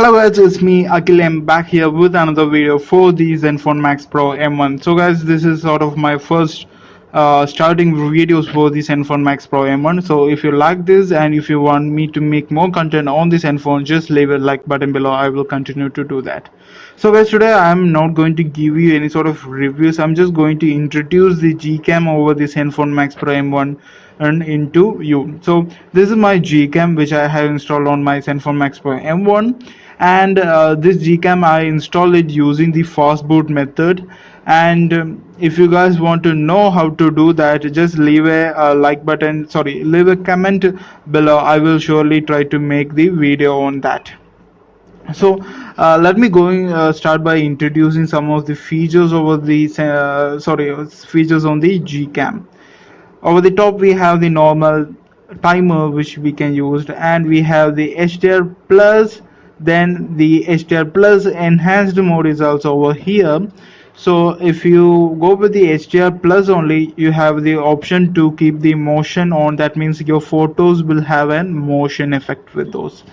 Hello guys, it's me Akhil. I'm back here with another video for the Zenfone Max Pro M1. So guys, this is sort of my first starting videos for the Zenfone Max Pro M1. So if you like this and if you want me to make more content on this Zenfone, just leave a like button below. I will continue to do that. So guys, today I'm not going to give you any sort of reviews. I'm just going to introduce the Gcam over this Zenfone Max Pro M1 and into you. So this is my Gcam which I have installed on my Zenfone Max Pro M1, and this Gcam I installed it using the fast boot method. And if you guys want to know how to do that, just leave a like button, sorry, leave a comment below. I will surely try to make the video on that. So let me start by introducing some of the features over the features on the Gcam. Over the top we have the normal timer which we can use, and we have the HDR plus. Then the HDR plus enhanced mode is also over here. So if you go with the HDR plus only, you have the option to keep the motion on. That means your photos will have a motion effect with those.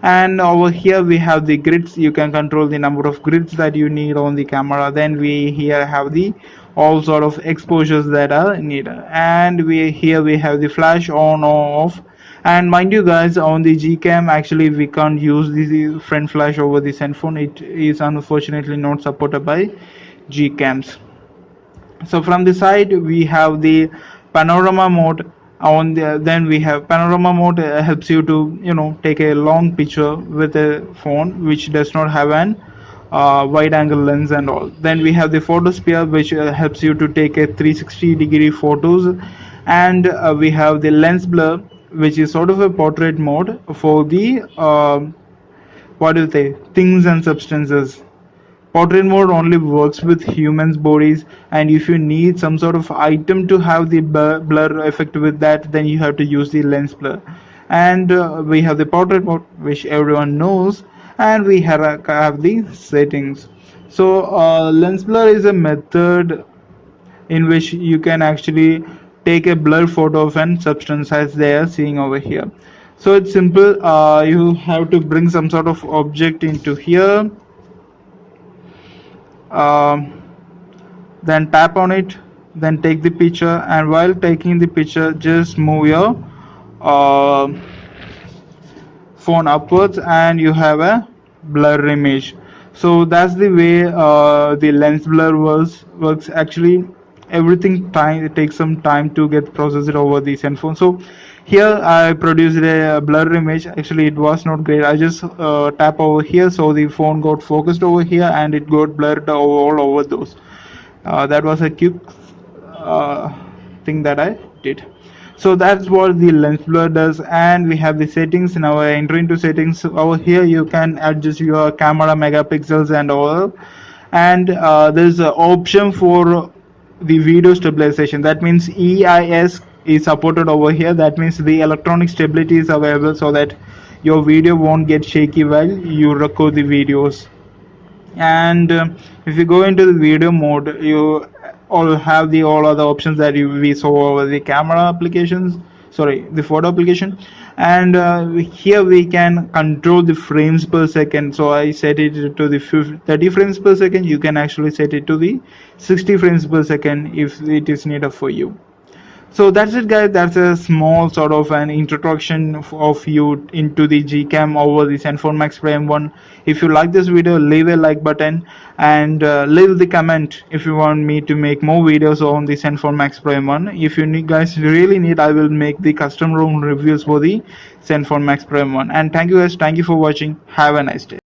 And over here we have the grids. You can control the number of grids that you need on the camera. Then we here have the all sort of exposures that are needed, and we have the flash on or off. And mind you guys, on the Gcam actually we can't use the front flash over the Zenfone. It is unfortunately not supported by Gcams. So from the side we have the panorama mode. Then we have panorama mode, helps you to take a long picture with a phone which does not have an wide angle lens and all. Then we have the photosphere which helps you to take a 360-degree photos. And we have the lens blur, which is sort of a portrait mode for the what do you say, things and substances. Portrait mode only works with humans bodies, and if you need some sort of item to have the blur effect with that, then you have to use the lens blur. And we have the portrait mode which everyone knows, and we have the settings. So lens blur is a method in which you can actually take a blur photo of an substance as they are seeing over here. So it's simple. You have to bring some sort of object into here, then tap on it, then take the picture, and while taking the picture just move your phone upwards and you have a blur image. So that's the way the lens blur works. Actually it takes some time to get processed over the Zenfone. So here I produced a blur image. Actually it was not great. I just tap over here, so the phone got focused over here and it got blurred all over those. That was a quick thing that I did. So that's what the lens blur does. And we have the settings. Now I enter into settings. Over here you can adjust your camera megapixels and all. And there's an option for the video stabilization. That means EIS is supported over here. That means the electronic stability is available, so that your video won't get shaky while you record the videos. And if you go into the video mode, you all have the all other options that we saw over the camera applications, sorry, the photo application. And here we can control the frames per second. So I set it to the 30 frames per second. You can actually set it to the 60 frames per second if it is needed for you. So that's it guys. That's a small sort of an introduction of you into the Gcam over the Zenfone Max Pro M1. If you like this video, leave a like button, and leave the comment if you want me to make more videos on the Zenfone Max Pro M1. If you guys really need, I will make the custom ROM reviews for the Zenfone Max Pro M1. And thank you guys, thank you for watching. Have a nice day.